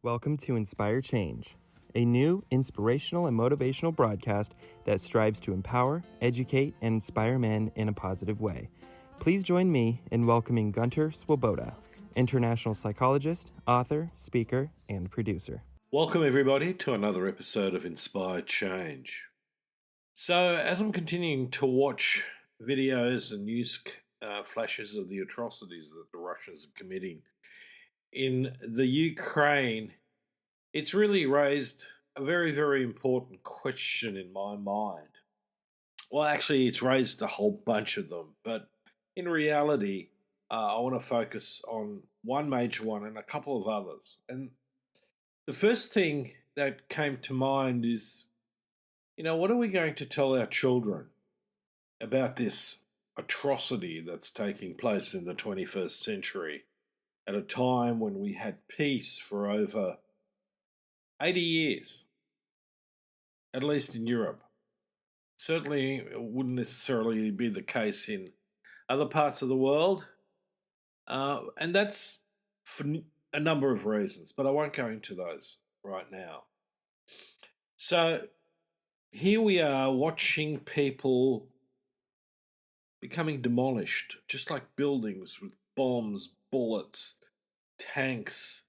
Welcome to Inspire Change, a new inspirational and motivational broadcast that strives to empower, educate, and inspire men in a positive way. Please join me in welcoming Gunter, international psychologist, author, speaker, and producer. Welcome, everybody, to another episode of Inspire Change. So, as I'm continuing to watch videos and news flashes of the atrocities that the Russians are committing in the Ukraine, it's really raised a very, very important question in my mind. Well, actually, it's raised a whole bunch of them, but in reality, I want to focus on one major one and a couple of others. And the first thing that came to mind is, what are we going to tell our children about this atrocity that's taking place in the 21st century at a time when we had peace for over 80 years, at least in Europe? Certainly it wouldn't necessarily be the case in other parts of the world, and that's for a number of reasons, but I won't go into those right now. So here we are watching people becoming demolished, just like buildings with bombs, bullets, tanks,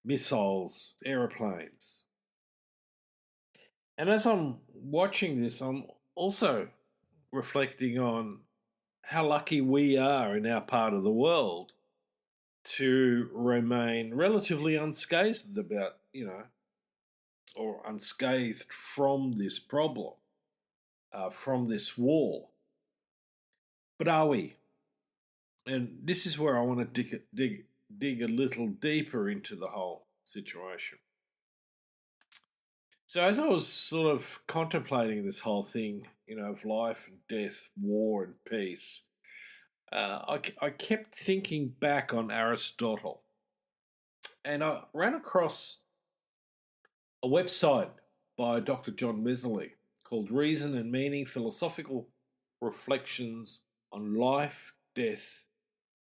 missiles, aeroplanes. And as I'm watching this, I'm also reflecting on how lucky we are in our part of the world to remain relatively unscathed about, or unscathed from this problem, from this war. But are we? And this is where I want to dig a little deeper into the whole situation. So as I was sort of contemplating this whole thing, of life and death, war and peace, I kept thinking back on Aristotle. And I ran across a website by Dr. John Messerly called Reason and Meaning, Philosophical Reflections on Life, Death,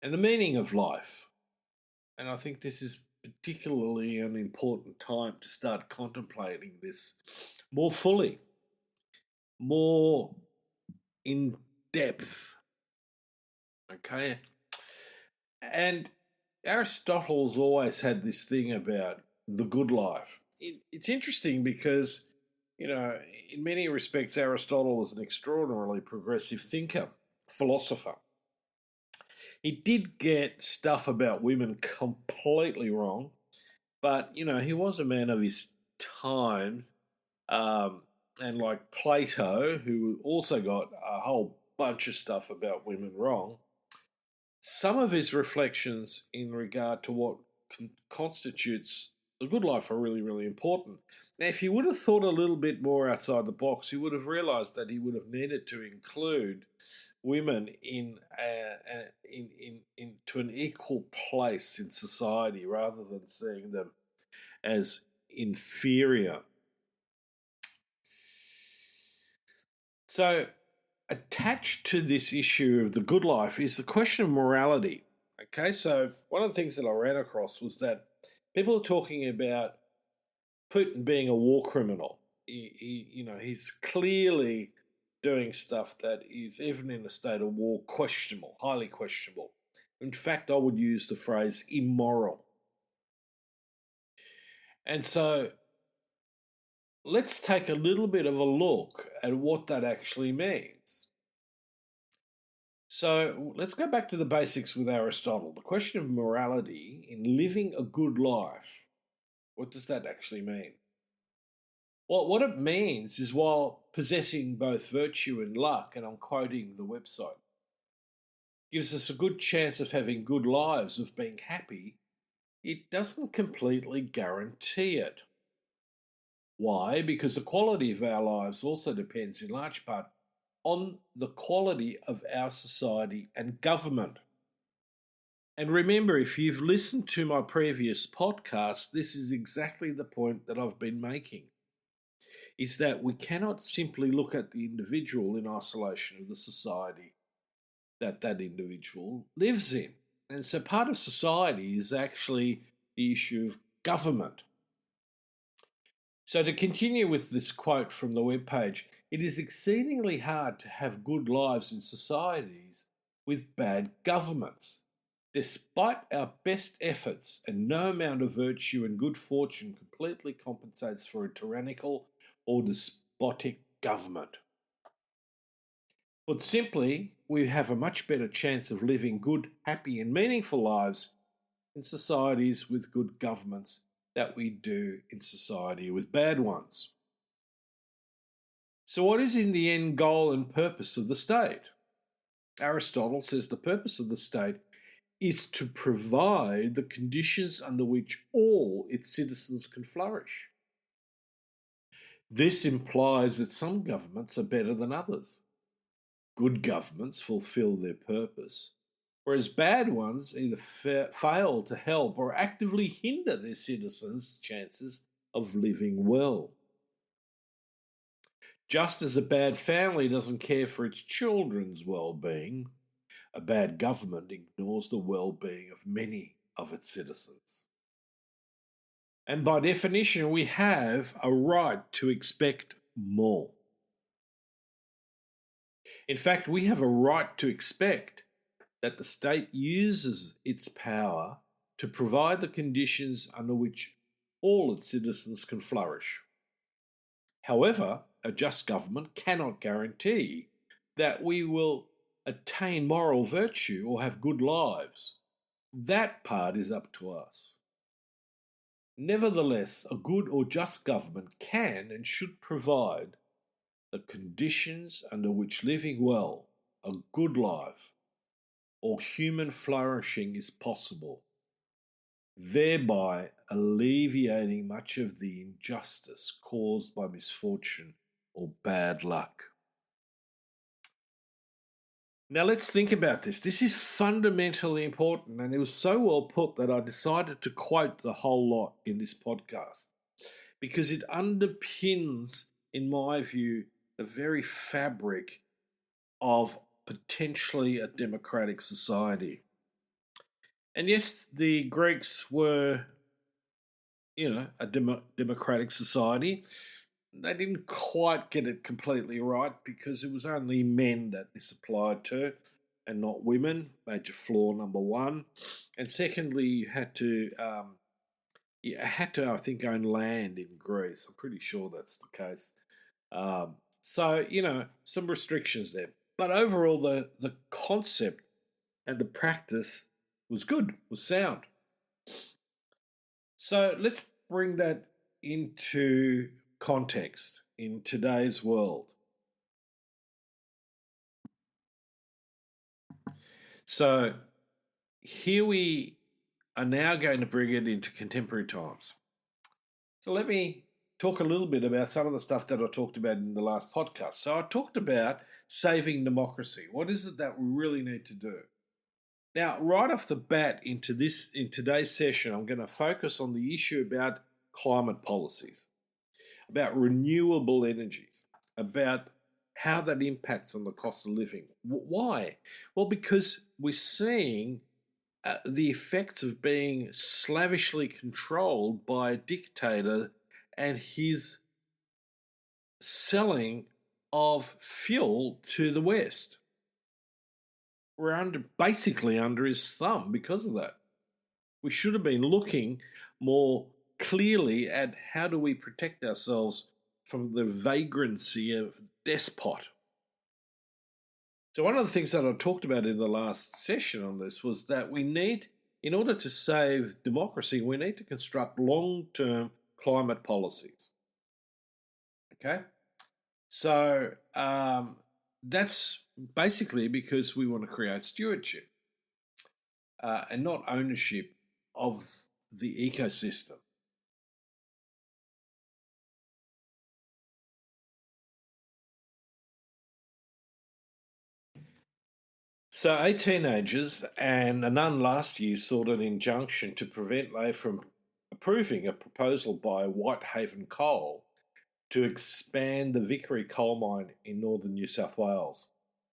and the Meaning of Life. And I think this is particularly an important time to start contemplating this more fully, more in depth. Okay? And Aristotle's always had this thing about the good life. It's interesting because, in many respects, Aristotle was an extraordinarily progressive thinker, philosopher. He did get stuff about women completely wrong, but, he was a man of his time. And like Plato, who also got a whole bunch of stuff about women wrong, some of his reflections in regard to what constitutes a good life are really, really important. Now, if he would have thought a little bit more outside the box, he would have realized that he would have needed to include women into an equal place in society rather than seeing them as inferior. So, attached to this issue of the good life is the question of morality. Okay, so one of the things that I ran across was that people are talking about Putin being a war criminal. He's clearly doing stuff that is, even in a state of war, questionable, highly questionable. In fact, I would use the phrase immoral. And so let's take a little bit of a look at what that actually means. So let's go back to the basics with Aristotle. The question of morality in living a good life, what does that actually mean? Well, what it means is while possessing both virtue and luck, and I'm quoting the website, gives us a good chance of having good lives, of being happy, it doesn't completely guarantee it. Why? Because the quality of our lives also depends in large part on the quality of our society and government. And remember, if you've listened to my previous podcast, this is exactly the point that I've been making, is that we cannot simply look at the individual in isolation of the society that that individual lives in. And so part of society is actually the issue of government. So, to continue with this quote from the webpage, it is exceedingly hard to have good lives in societies with bad governments. Despite our best efforts, and no amount of virtue and good fortune completely compensates for a tyrannical or despotic government. Put simply, we have a much better chance of living good, happy, and meaningful lives in societies with good governments than we do in society with bad ones. So, what is in the end goal and purpose of the state? Aristotle says the purpose of the state is to provide the conditions under which all its citizens can flourish. This implies that some governments are better than others. Good governments fulfill their purpose, whereas bad ones either fail to help or actively hinder their citizens' chances of living well. Just as a bad family doesn't care for its children's well-being, a bad government ignores the well-being of many of its citizens. And by definition, we have a right to expect more. In fact, we have a right to expect that the state uses its power to provide the conditions under which all its citizens can flourish. However, a just government cannot guarantee that we will attain moral virtue or have good lives. That part is up to us. Nevertheless, a good or just government can and should provide the conditions under which living well, a good life, or human flourishing is possible, thereby alleviating much of the injustice caused by misfortune or bad luck. Now let's think about this. This is fundamentally important, and it was so well put that I decided to quote the whole lot in this podcast because it underpins, in my view, the very fabric of potentially a democratic society. And yes, the Greeks were, a democratic society. They didn't quite get it completely right because it was only men that this applied to and not women. Major flaw number one. And secondly, I think, own land in Greece. I'm pretty sure that's the case. So, some restrictions there. But overall, the concept and the practice was good, was sound. So let's bring that into context in today's world. So here we are now going to bring it into contemporary times. So let me talk a little bit about some of the stuff that I talked about in the last podcast. So I talked about saving democracy. What is it that we really need to do? Now, right off the bat in today's session, I'm going to focus on the issue about climate policies, about renewable energies, about how that impacts on the cost of living. Why? Well, because we're seeing the effects of being slavishly controlled by a dictator and his selling of fuel to the West. We're basically under his thumb because of that. We should have been looking more clearly at how do we protect ourselves from the vagrancy of despot. So one of the things that I talked about in the last session on this was that we need, in order to save democracy, we need to construct long-term climate policies. Okay? So that's basically because we want to create stewardship and not ownership of the ecosystem. So 8 teenagers and a nun last year sought an injunction to prevent Lay from approving a proposal by Whitehaven Coal to expand the Vickery coal mine in northern New South Wales,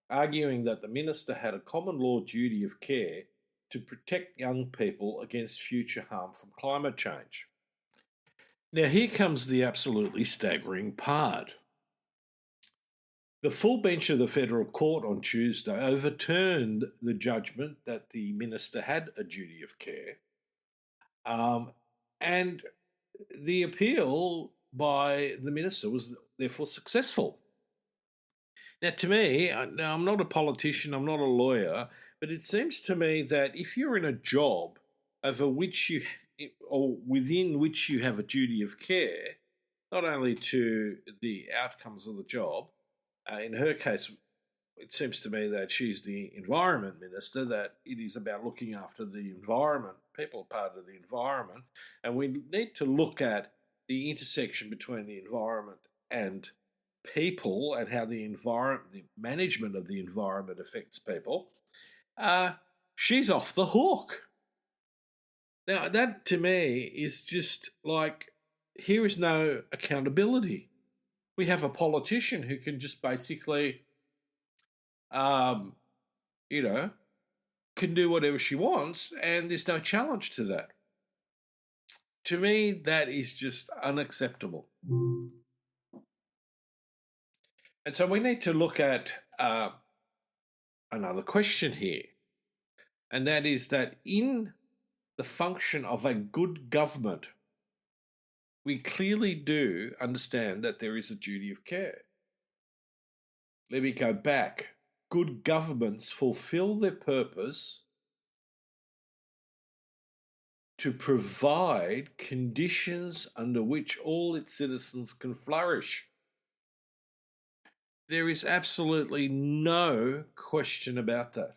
arguing that the minister had a common law duty of care to protect young people against future harm from climate change. Now, here comes the absolutely staggering part. The full bench of the federal court on Tuesday overturned the judgment that the minister had a duty of care. And the appeal by the minister was therefore successful. Now, to me, now I'm not a politician, I'm not a lawyer, but it seems to me that if you're in a job over which you or within which you have a duty of care, not only to the outcomes of the job, in her case, it seems to me that she's the environment minister, that it is about looking after the environment. People are part of the environment, and we need to look at the intersection between the environment and people and how the management of the environment affects people. She's off the hook. Now, that to me is just like, here is no accountability. We have a politician who can just basically, um, you know, can do whatever she wants, and there's no challenge to that. To me, that is just unacceptable. And so we need to look at another question here, and that is that in the function of a good government, we clearly do understand that there is a duty of care. Let me go back. Good governments fulfill their purpose to provide conditions under which all its citizens can flourish. There is absolutely no question about that.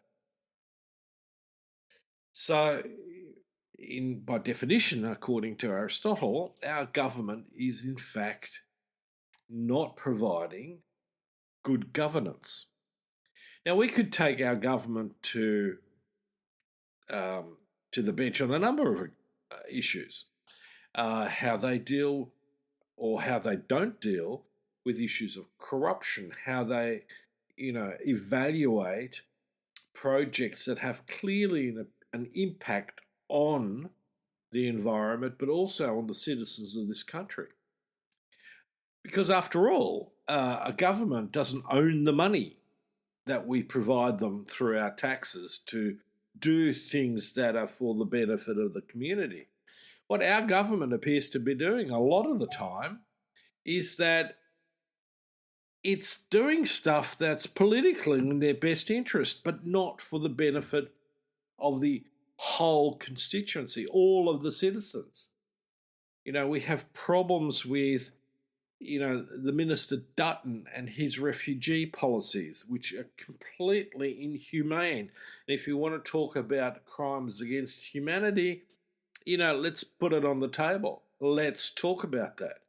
So, by definition, according to Aristotle, our government is in fact not providing good governance. Now, we could take our government to the bench on a number of issues, how they deal or how they don't deal with issues of corruption, how they, evaluate projects that have clearly an impact on the environment, but also on the citizens of this country. Because after all, a government doesn't own the money that we provide them through our taxes to do things that are for the benefit of the community. What our government appears to be doing a lot of the time is that it's doing stuff that's politically in their best interest, but not for the benefit of the whole constituency, all of the citizens. We have problems with, the Minister Dutton and his refugee policies, which are completely inhumane. And if you want to talk about crimes against humanity, let's put it on the table. Let's talk about that.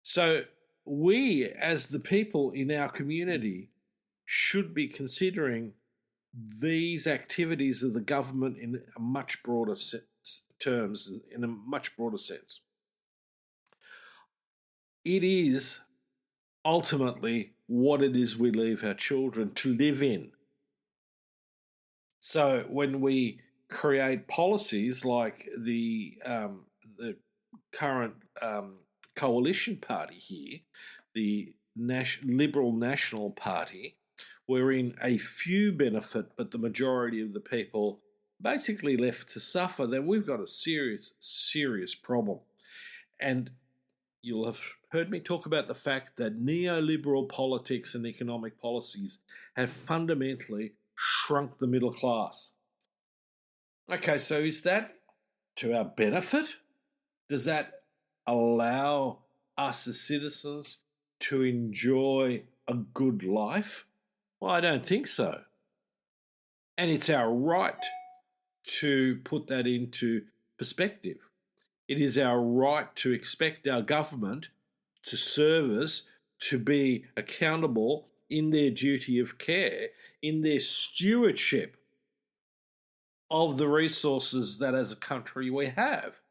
So we, as the people in our community, should be considering these activities of the government in a much broader terms, in a much broader sense. It is ultimately what it is we leave our children to live in. So when we create policies like the current coalition party here, the Liberal National Party, wherein a few benefit but the majority of the people basically left to suffer, then we've got a serious, serious problem. And you'll have heard me talk about the fact that neoliberal politics and economic policies have fundamentally shrunk the middle class. Okay, so is that to our benefit? Does that allow us as citizens to enjoy a good life? Well, I don't think so. And it's our right to put that into perspective. It is our right to expect our government to serve us, to be accountable in their duty of care, in their stewardship of the resources that as a country we have.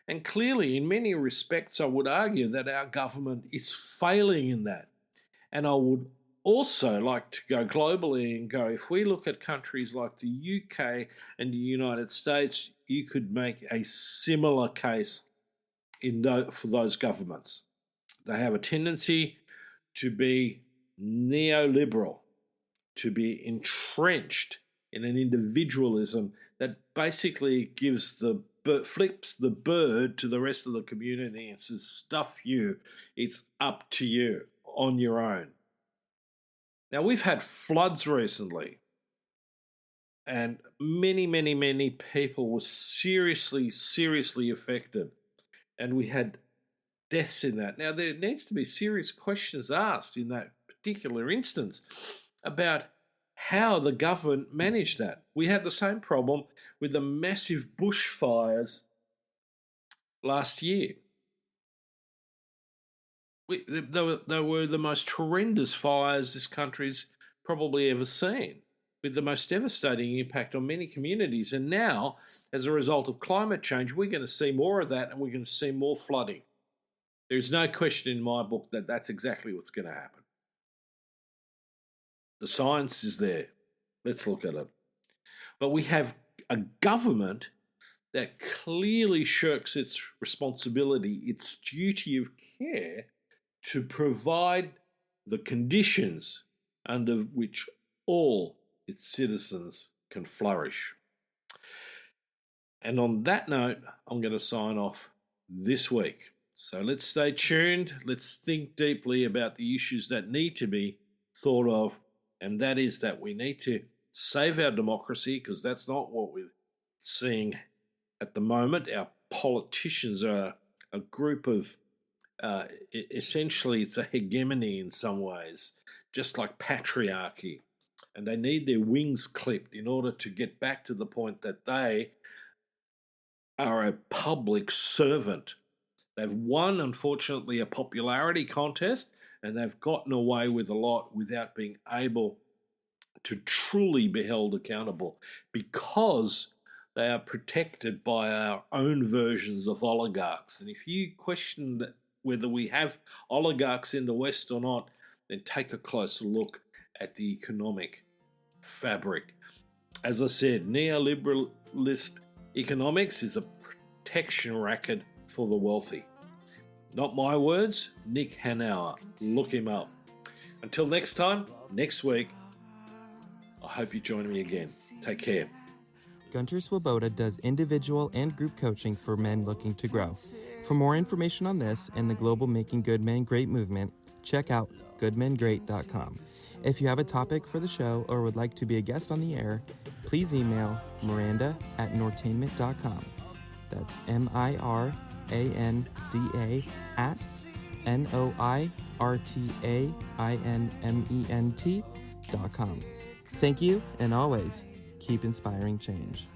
And clearly, in many respects, I would argue that our government is failing in that. And I would also like to go globally and go, if we look at countries like the UK and the United States, you could make a similar case for those governments. They have a tendency to be neoliberal, to be entrenched in an individualism that basically flips the bird to the rest of the community and says, stuff you, it's up to you on your own. Now, we've had floods recently, and many people were seriously affected, and we had deaths in that. Now, there needs to be serious questions asked in that particular instance about how the government managed that. We had the same problem with the massive bushfires last year. They were the most horrendous fires this country's probably ever seen, with the most devastating impact on many communities. And now, as a result of climate change, we're going to see more of that, and we're going to see more flooding. There's no question in my book that that's exactly what's going to happen. The science is there. Let's look at it. But we have a government that clearly shirks its responsibility, its duty of care to provide the conditions under which all its citizens can flourish. And on that note, I'm going to sign off this week. So let's stay tuned. Let's think deeply about the issues that need to be thought of, and that is that we need to save our democracy, because that's not what we're seeing at the moment. Our politicians are a group of, essentially it's a hegemony in some ways, just like patriarchy. And they need their wings clipped in order to get back to the point that they are a public servant. They've won, unfortunately, a popularity contest, and they've gotten away with a lot without being able to truly be held accountable, because they are protected by our own versions of oligarchs. And if you question whether we have oligarchs in the West or not, then take a closer look at the economic fabric. As I said, neoliberalist economics is a protection racket for the wealthy. Not my words, Nick Hanauer. Look him up. Until next time, next week, I hope you join me again. Take care. Gunter Swoboda does individual and group coaching for men looking to grow. For more information on this and the global Making Good Men Great movement, check out goodmengreat.com. If you have a topic for the show or would like to be a guest on the air, please email miranda@nortainment.com. That's miranda@NOIRTAINMENT.com. Thank you, and always keep inspiring change.